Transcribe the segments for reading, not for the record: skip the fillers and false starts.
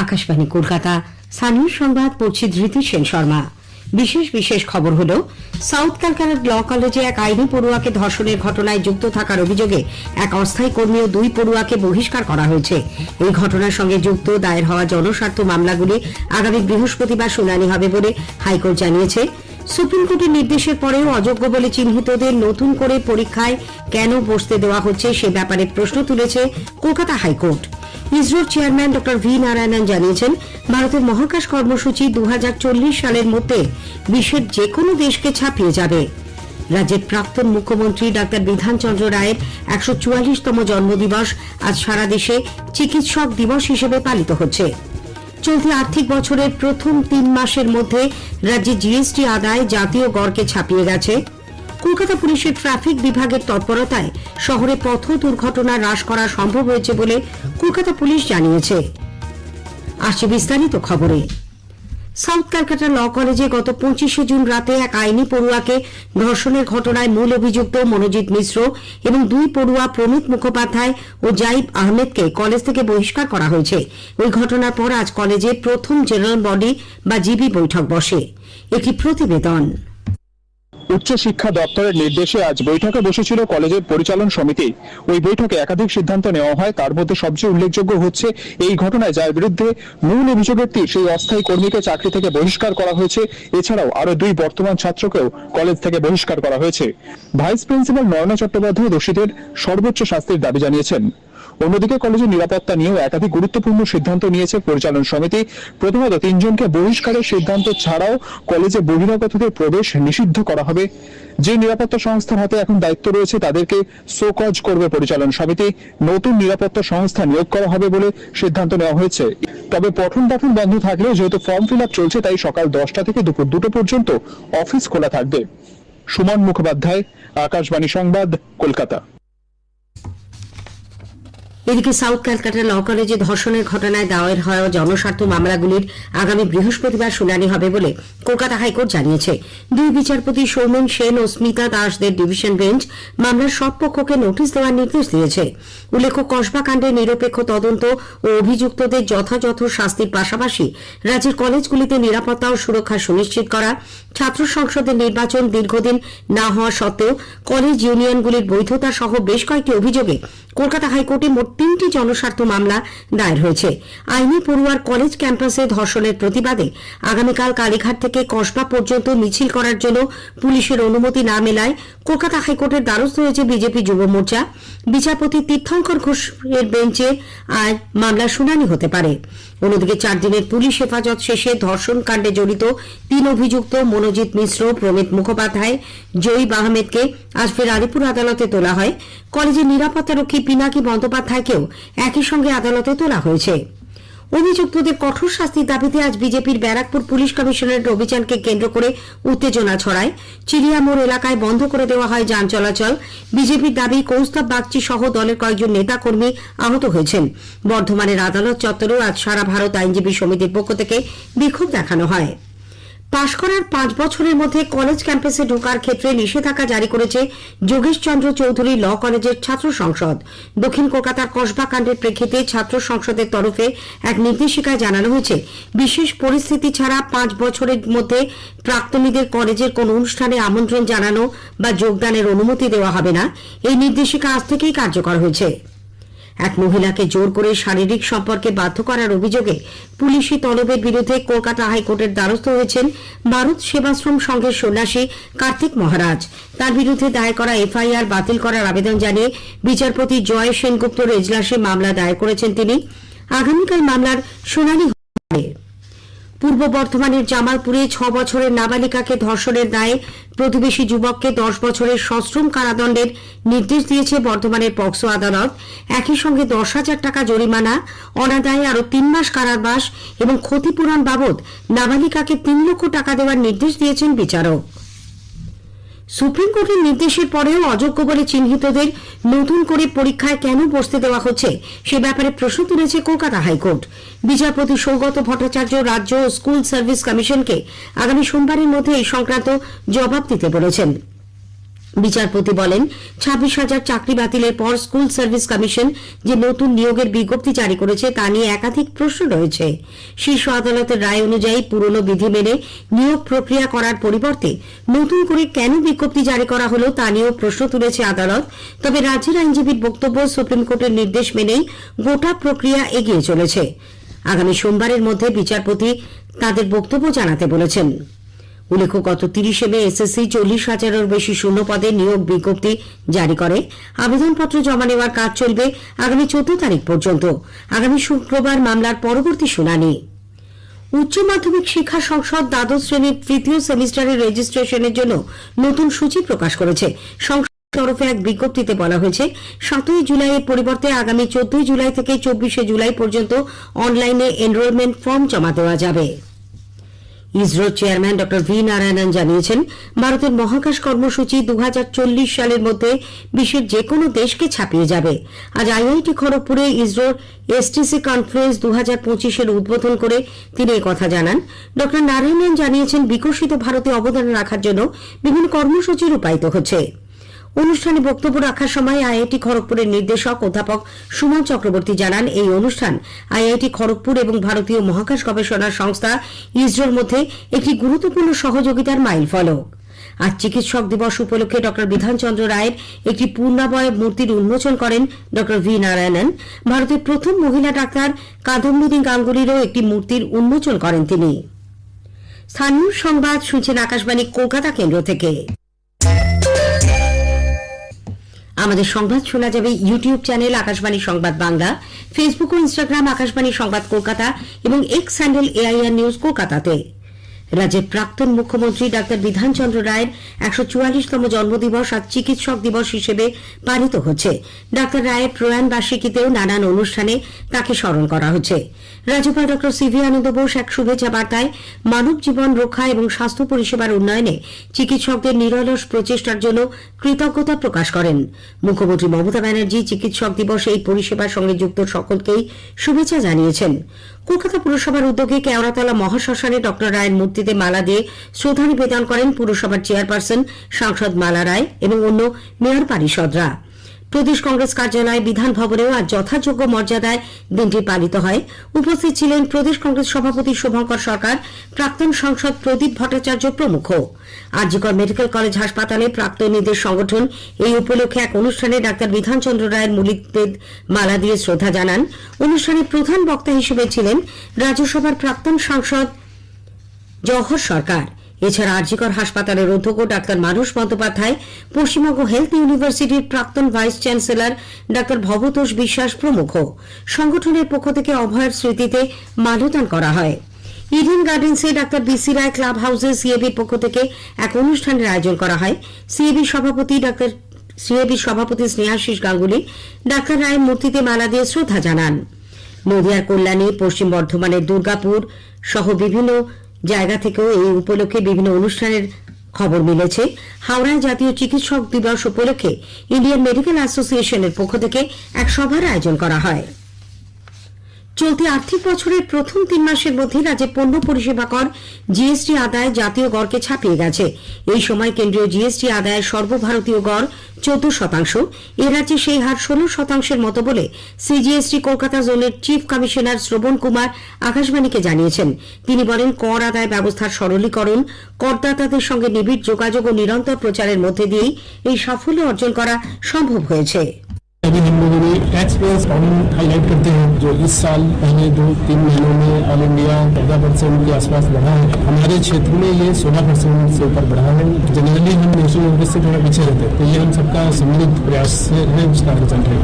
আকাশবাণী কলকাতা। স্থানীয় সংবাদ পড়ছি ধৃতি সেন শর্মা। বিশেষ খবর হল, সাউথ ক্যালকাটা ল কলেজে এক আইনি পড়ুয়াকে ধর্ষণের ঘটনায় যুক্ত থাকার অভিযোগে এক অস্থায়ী কর্মী ও 2 পড়ুয়াকে বহিষ্কার করা হয়েছে। এই ঘটনার সঙ্গে যুক্ত দায়ের হওয়া জনস্বার্থ মামলাগুলি আগামী বৃহস্পতিবার শুনানি হবে বলে হাইকোর্ট জানিয়েছে। সুপ্রিম কোর্টের নির্দেশের পরেও অযোগ্য বলে চিহ্নিতদের নতুন করে পরীক্ষায় কেন বসতে দেওয়া হচ্ছে সে ব্যাপারে প্রশ্ন তুলেছে কলকাতা হাইকোর্ট। ইসরোর চেয়ারম্যান ড ভি নারায়ণন জানিয়েছেন, ভারতের মহাকাশ কর্মসূচি 2040 সালের মধ্যে বিশ্বের যে কোনো দেশকে ছাপিয়ে যাবে। রাজ্যের প্রাক্তন মুখ্যমন্ত্রী ডাক্তার বিধানচন্দ্র রায়ের 144তম জন্মদিবস আজ সারা দেশে চিকিৎসক দিবস হিসেবে পালিত হচ্ছে। চলতি আর্থিক বছরের প্রথম 3 মাসের মধ্যে রাজ্যে জিএসটি আদায় জাতীয় গড়কে ছাপিয়ে গেছে। কলকাতা পুলিশের ট্রাফিক বিভাগের তৎপরতায় শহরে পথ দুর্ঘটনা হ্রাস করা সম্ভব হয়েছে বলে কলকাতা পুলিশ জানিয়েছে। আসছে বিস্তারিত খবরে। সাউথ ক্যালকাটা ল কলেজে গত 25শে জুন রাতে এক আইনি পড়ুয়াকে ধর্ষণের ঘটনায় মূল অভিযুক্ত মনোজিৎ মিশ্র এবং 2 পড়ুয়া প্রমিত মুখোপাধ্যায় ও জাইব আহমেদকে কলেজ থেকে বহিষ্কার করা হয়েছে। ওই ঘটনার পর আজ কলেজে প্রথম জেনারেল বডি বা জিবি বৈঠক বসে। একটি প্রতিবেদন। উচ্চ শিক্ষা দপ্তরের নির্দেশে আজ বৈঠকে বসেছিল কলেজের পরিচালন সমিতি। ওই বৈঠকে একাধিক সিদ্ধান্ত নেওয়া হয়। তার মধ্যে সবচেয়ে উল্লেখযোগ্য হচ্ছে এই ঘটনায় যার বিরুদ্ধে মূল অভিযোগের সেই অস্থায়ী কর্মীকে চাকরি থেকে বহিষ্কার করা হয়েছে। এছাড়াও আরো 2 বর্তমান ছাত্রকেও কলেজ থেকে বহিষ্কার করা হয়েছে। ভাইস প্রিন্সিপাল নয়না চট্টোপাধ্যায় দোষীদের সর্বোচ্চ শাস্তির দাবি জানিয়েছেন। অন্যদিকে কলেজের নিরাপত্তা নিয়েও একাধিক গুরুত্বপূর্ণ সিদ্ধান্ত নিয়েছে পরিচালন সমিতি। প্রথমত 3 জনকে বহিষ্কারের সিদ্ধান্ত ছাড়াও কলেজে বহিরাগতদের প্রবেশ নিষিদ্ধ করা হবে। যে নিরাপত্তা সংস্থার হাতে এখন দায়িত্ব রয়েছে তাদেরকে শোকজ করবে পরিচালন সমিতি। নতুন নিরাপত্তা সংস্থা নিয়োগ করা হবে বলে সিদ্ধান্ত নেওয়া হয়েছে। তবে পঠন পাঠন বন্ধ থাকলেও যেহেতু ফর্ম ফিল আপ চলছে, তাই সকাল 10টা থেকে দুপুর 2টো পর্যন্ত অফিস খোলা থাকবে। সুমন মুখোপাধ্যায়, আকাশবাণী সংবাদ, কলকাতা। এদিকে সাউথ ক্যালকাটা ল কলেজে ধর্ষণের ঘটনায় দায়ের হওয়া জনস্বার্থ মামলাগুলির আগামী বৃহস্পতিবার শুনানি হবে বলে কলকাতা হাইকোর্ট জানিয়েছে। 2 বিচারপতি সৌমেন সেন ও স্মিতা দাসদের ডিভিশন বেঞ্চ মামলার সব পক্ষকে নোটিশ দেওয়ার নির্দেশ দিয়েছে। উল্লেখ্য, কসবা কাণ্ডে নিরপেক্ষ তদন্ত ও অভিযুক্তদের যথাযথ শাস্তির পাশাপাশি রাজ্যের কলেজগুলিতে নিরাপত্তা ও সুরক্ষা সুনিশ্চিত করা, ছাত্র সংসদের নির্বাচন দীর্ঘদিন না হওয়া সত্ত্বেও কলেজ ইউনিয়নগুলির বৈধতা সহ বেশ কয়েকটি অভিযোগে কলকাতা হাইকোর্টে মোট 3টি জনস্বার্থ মামলা দায়ের হয়েছে। আইনি পড়ুয়ার কলেজ ক্যাম্পাসে ধর্ষণের প্রতিবাদে আগামীকাল কালীঘাট থেকে কসবা পর্যন্ত মিছিল করার জন্য পুলিশের অনুমতি না মেলায় কলকাতা হাইকোর্টের দ্বারস্থ হয়েছে বিজেপি যুব মোর্চা। বিচারপতি তীর্থঙ্কর ঘোষের বেঞ্চে আজ মামলার শুনানি হতে পারে। অন্যদিকে 4 দিনের পুলিশ হেফাজত শেষে ধর্ষণ কাণ্ডে জড়িত 3 অভিযুক্ত মনোজিৎ মিশ্র, প্রমিত মুখোপাধ্যায়, জয়ীব আহমেদকে আজ ফের আলিপুর আদালতে তোলা হয়। কলেজের নিরাপত্তারক্ষী পিনাকি বন্দ্যোপাধ্যায়কেও একই সঙ্গে আদালতে তোলা হয়েছে। অভিযুক্তদের কঠোর শাস্তির দাবিতে আজ বিজেপির ব্যারাকপুর পুলিশ কমিশনারের অভিযানকে কেন্দ্র করে উত্তেজনা ছড়ায়। চিড়িয়ামোড় এলাকায় বন্ধ করে দেওয়া হয় যান চলাচল। বিজেপির দাবি, কৌস্তব বাগচি সহ দলের কয়েকজন নেতাকর্মী আহত হয়েছেন। বর্ধমানের আদালত চত্বরেও আজ সারা ভারত আইনজীবী সমিতির পক্ষ থেকে বিক্ষোভ দেখানো হয়। পাশ করার 5 বছরের মধ্যে কলেজ ক্যাম্পাসে ঢোকার ক্ষেত্রে নিষেধাজ্ঞা জারি করেছে যোগেশ চন্দ্র চৌধুরী ল কলেজের ছাত্র সংসদ। দক্ষিণ কলকাতার কসবা কাণ্ডের প্রেক্ষিতে ছাত্র সংসদের তরফে এক নির্দেশিকায় জানানো হয়েছে, বিশেষ পরিস্থিতি ছাড়া 5 বছরের মধ্যে প্রাক্তনীদের কলেজের কোন অনুষ্ঠানে আমন্ত্রণ জানানো বা যোগদানের অনুমতি দেওয়া হবে না। এই নির্দেশিকা আজ থেকেই কার্যকর হয়েছে। এক মহিলাকে জোর করে শারীরিক সম্পর্কে বাধ্য করার অভিযোগে পুলিশি তলবের বিরুদ্ধে কলকাতা হাইকোর্টের দ্বারস্থ হয়েছেন ভারত সেবাশ্রম সংঘের সন্ন্যাসী কার্তিক মহারাজ। তার বিরুদ্ধে দায়ের করা এফআইআর বাতিল করার আবেদন জানিয়ে বিচারপতি জয় সেনগুপ্তর এজলাসে মামলা দায়ের করেছেন তিনি। আগামীকাল মামলার শুনানি হবে। পূর্ব বর্ধমানের জামালপুরে 6 বছরের নাবালিকাকে ধর্ষণের দায়ে প্রতিবেশী যুবককে 10 বছরের সশ্রম কারাদণ্ডের নির্দেশ দিয়েছে বর্ধমানের পক্সো আদালত। একই সঙ্গে 10,000 টাকা জরিমানা, অনাদায়ে আরও 3 মাস কারাবাস এবং ক্ষতিপূরণ বাবদ নাবালিকাকে 3 লক্ষ টাকা দেওয়ার নির্দেশ দিয়েছেন বিচারক। সুপ্রিম কোর্টের নির্দেশের পরেও অযোগ্য বলে চিহ্নিতদের নতুন করে পরীক্ষায় কেন বসতে দেওয়া হচ্ছে সে ব্যাপারে প্রশ্ন তুলেছে কলকাতা হাইকোর্ট। বিচারপতি সৌগত ভট্টাচার্য রাজ্য ও স্কুল সার্ভিস কমিশনকে আগামী সোমবারের মধ্যে এই সংক্রান্ত জবাব দিতে বলেছেন। বিচারপতি বলেন 26,000 চাকরি বাতিলের পর স্কুল সার্ভিস কমিশন যে নতুন নিয়োগের বিজ্ঞপ্তি জারি করেছে তা নিয়ে একাধিক প্রশ্ন রয়েছে। শীর্ষ আদালতের রায় অনুযায়ী পুরনো বিধি মেনে নিয়োগ প্রক্রিয়া করার পরিবর্তে নতুন করে কেন বিজ্ঞপ্তি জারি করা হলো তা নিয়েও প্রশ্ন তুলেছে আদালত। তবে রাজ্যের আইনজীবীর বক্তব্য, সুপ্রিম কোর্টের নির্দেশ মেনেই গোটা প্রক্রিয়া এগিয়ে চলেছে। আগামী সোমবারের মধ্যে বিচারপতি তাদের বক্তব্য জানাতে বলেছেন। উল্লেখ্য, গত 30 মে এসএসসি 40,000-এর বেশি শূন্য পদে নিয়োগ বিজ্ঞপ্তি জারি করে। আবেদনপত্র জমা নেওয়ার কাজ চলবে আগামী 14 তারিখ পর্যন্ত। আগামী শুক্রবার মামলার পরবর্তী শুনানি। উচ্চ মাধ্যমিক শিক্ষা সংসদ দ্বাদশ শ্রেণীর তৃতীয় সেমিস্টারের রেজিস্ট্রেশনের জন্য নতুন সূচি প্রকাশ করেছে। সংসদের তরফে এক বিজ্ঞপ্তিতে বলা হয়েছে 7 জুলাইয়ের পরিবর্তে আগামী 14 জুলাই থেকে 24 জুলাই পর্যন্ত অনলাইনে এনরোলমেন্ট ফর্ম জমা দেওয়া যাবে। ইসরোর চেয়ারম্যান ড ভি নারায়ণন জানিয়েছেন, ভারতের মহাকাশ কর্মসূচি 2040 সালের মধ্যে বিশ্বের যে কোনো দেশকে ছাপিয়ে যাবে। আজ আইআইটি খড়গপুরে ইসরোর এসটিসি কনফারেন্স 2025-এর উদ্বোধন করে তিনি একথা জানান। ড নারায়ণন জানিয়েছেন, বিকশিত ভারতে অবদান রাখার জন্য বিভিন্ন কর্মসূচি রূপায়িত হচ্ছে। অনুষ্ঠানে বক্তব্য রাখার সময় আইআইটি খড়গপুরের নির্দেশক অধ্যাপক সুমন চক্রবর্তী জানান, এই অনুষ্ঠান আইআইটি খড়গপুর এবং ভারতীয় মহাকাশ গবেষণা সংস্থা ইসরোর মধ্যে একটি গুরুত্বপূর্ণ সহযোগিতার মাইলফলক। আজ চিকিৎসক দিবস উপলক্ষে ড বিধানচন্দ্র রায়ের একটি পূর্ণাবয়ব মূর্তির উন্মোচন করেন ড ভি নারায়ণন। ভারতের প্রথম মহিলা ডাক্তার কাদম্বিনী গাঙ্গুলিরও একটি মূর্তির উন্মোচন করেন তিনি। স্থানীয় সংবাদ শুনছেন আকাশবাণী কলকাতা কেন্দ্র থেকে। আমাদের সংবাদ শোনা যাবে ইউটিউব চ্যানেল আকাশবাণী সংবাদ বাংলা, ফেসবুক ও ইনস্টাগ্রাম আকাশবাণী সংবাদ কলকাতা এবং এক্স হ্যান্ডেল এআইআর নিউজ কলকাতাতে। রাজ্যের প্রাক্তন মুখ্যমন্ত্রী ডাক্তার বিধানচন্দ্র রায়ের 144তম জন্মদিবস আজ চিকিৎসক দিবস হিসেবে পালিত হচ্ছে। ডাক্তার রায়ের প্রয়াণ বার্ষিকীতেও নানান অনুষ্ঠানে তাকে স্মরণ করা হচ্ছে। রাজ্যপাল ড সিভি আনন্দ বোস এক শুভেচ্ছা বার্তায় মানব জীবন রক্ষা এবং স্বাস্থ্য পরিষেবার উন্নয়নে চিকিৎসকদের নিরলস প্রচেষ্টার জন্য কৃতজ্ঞতা প্রকাশ করেন। মুখ্যমন্ত্রী মমতা ব্যানার্জি চিকিৎসক দিবসে এই পরিষেবার সঙ্গে যুক্ত সকলকেই শুভেচ্ছা জানিয়েছেন। কলকাতা পুরসভার উদ্যোগে কেওড়াতলা মহাশ্মশানে ড রায়ের মূর্তিতে মালা দিয়ে শ্রদ্ধা নিবেদন করেন পুরসভার চেয়ারপারসন সাংসদ মালা রায় এবং অন্য মেয়র পারিষদরা। প্রদেশ কংগ্রেস কার্যালয় বিধান ভবনেও আজ যথাযোগ্য মর্যাদায় দিনটি পালিত হয়। উপস্থিত ছিলেন প্রদেশ কংগ্রেস সভাপতি শুভঙ্কর সরকার, প্রাক্তন সাংসদ প্রদীপ ভট্টাচার্য প্রমুখ। আরজিকর মেডিকেল কলেজ হাসপাতালে প্রাক্তনীদের সংগঠন এই উপলক্ষে এক অনুষ্ঠানে ডাক্তার বিধানচন্দ্র রায়ের মূর্তিতে মালা দিয়ে শ্রদ্ধা জানান। অনুষ্ঠানে প্রধান বক্তা হিসেবে ছিলেন রাজ্যসভার প্রাক্তন সাংসদ জওহর সরকার। এছাড়া আরজিকর হাসপাতালের অধ্যক্ষ ডাক্তার মানস বন্দ্যোপাধ্যায়, পশ্চিমবঙ্গ হেলথ ইউনিভার্সিটির প্রাক্তন ভাইস চ্যান্সেলর ডাক্তার ভবতোষ বিশ্বাস প্রমুখ। সংগঠনের পক্ষ থেকে অভয়ের স্মৃতিতে মাল্যদান করা হয়। ইডেন গার্ডেন্সে ডাক্তার বিসি রায় ক্লাব হাউসে সিএবির পক্ষ থেকে এক অনুষ্ঠানের আয়োজন করা হয়। সিএবির সভাপতি স্নেহাশিস গাঙ্গুলি ডাক্তার রায়ের মূর্তিতে মালা দিয়ে শ্রদ্ধা জানান। নদিয়ার কল্যাণী, পশ্চিম বর্ধমানের দুর্গাপুর সহ বিভিন্ন জায়গা থেকেও এই উপলক্ষে বিভিন্ন অনুষ্ঠানের খবর মিলেছে। হাওড়ায় জাতীয় চিকিৎসক দিবস উপলক্ষে ইন্ডিয়ান মেডিকেল অ্যাসোসিয়েশনের পক্ষ থেকে এক সভার আয়োজন করা হয়। চলতি আর্থিক বছরের প্রথম 3 মাসের মধ্যে রাজ্যে পণ্য পরিষেবা কর জিএসটি আদায় জাতীয় গড়কে ছাপিয়ে গেছে। এই সময় কেন্দ্রীয় জিএসটি আদায়ের সর্বভারতীয় গড় 14%। এ রাজ্যে সেই হার 16% মতো বলে সিজিএসটি কলকাতা জোনের চিফ কমিশনার শ্রবণ কুমার আকাশবাণীকে জানিয়েছেন। তিনি বলেন, কর আদায় ব্যবস্থার সরলীকরণ, করদাতাদের সঙ্গে নিবিড় যোগাযোগ ও নিরন্তর প্রচারের মধ্যে দিয়েই এই সাফল্য অর্জন করা সম্ভব হয়েছে। अभी हम लोगों ने टैक्स बेस कानून हाईलाइट करते हैं जो इस साल पहले 2-3 महीनों में ऑल इंडिया 14% के आसपास बढ़ा है। हमारे क्षेत्र में ये 16% से ऊपर बढ़ा है। जनरली हम नेशनल एवरेज से थोड़ा पीछे रहते हैं, तो ये हम सबका सम्मिलित प्रयास से है, उसका रिजल्ट है।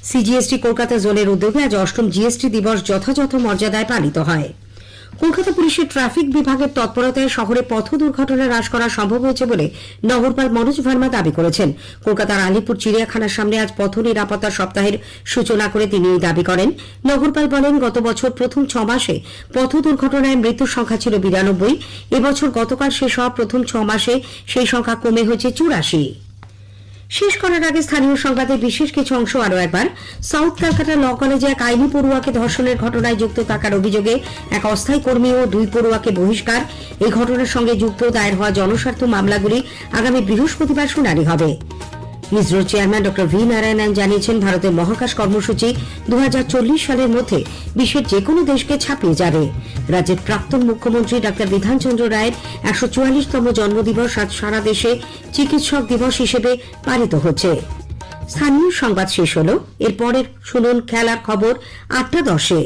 সিজিএসটি কলকাতা জোনের উদ্যোগে আজ 8ম জিএসটি দিবস যথাযথ মর্যাদায় পালিত হয়। কলকাতা পুলিশের ট্রাফিক বিভাগের তৎপরতায় শহরে পথ দুর্ঘটনা হ্রাস করা সম্ভব হয়েছে বলে নগরপাল মনোজ ভার্মা দাবি করেছেন। কলকাতার আলিপুর চিড়িয়াখানার সামনে আজ পথ নিরাপত্তা সপ্তাহের সূচনা করে তিনি এই দাবি করেন। নগরপাল বলেন, গত বছর প্রথম 6 মাসে পথ দুর্ঘটনায় মৃত্যুর সংখ্যা ছিল 92। এবছর গতকাল শেষ হওয়া প্রথম 6 মাসে সেই সংখ্যা কমে হয়েছে 84। শেষ করার আগে স্থানীয় সংবাদের বিশেষ কিছু অংশ আরও একবার। সাউথ ক্যালকাটা ল কলেজে এক আইনি পড়ুয়াকে ধর্ষণের ঘটনায় যুক্ত থাকার অভিযোগে এক অস্থায়ী কর্মী ও 2 পড়ুয়াকে বহিষ্কার। এই ঘটনার সঙ্গে যুক্ত দায়ের হওয়া জনস্বার্থ মামলাগুলি আগামী বৃহস্পতিবার শুনানি হবে। ইসরোর চেয়ারম্যান ডক্টর ভি নারায়ণন জানিয়েছেন, ভারতের মহাকাশ কর্মসূচি 2040 সালের মধ্যে বিশ্বের যে কোনো দেশকে ছাপিয়ে যাবে। রাজ্যের প্রাক্তন মুখ্যমন্ত্রী ডাক্তার বিধানচন্দ্র রায়ের 144তম জন্মদিবস আজ সারা দেশে চিকিৎসক দিবস হিসেবে পালিত হচ্ছে। স্থানীয় সংবাদ শেষ হলো। এরপরের শুনুন খেলার খবর 8টা 10-এ।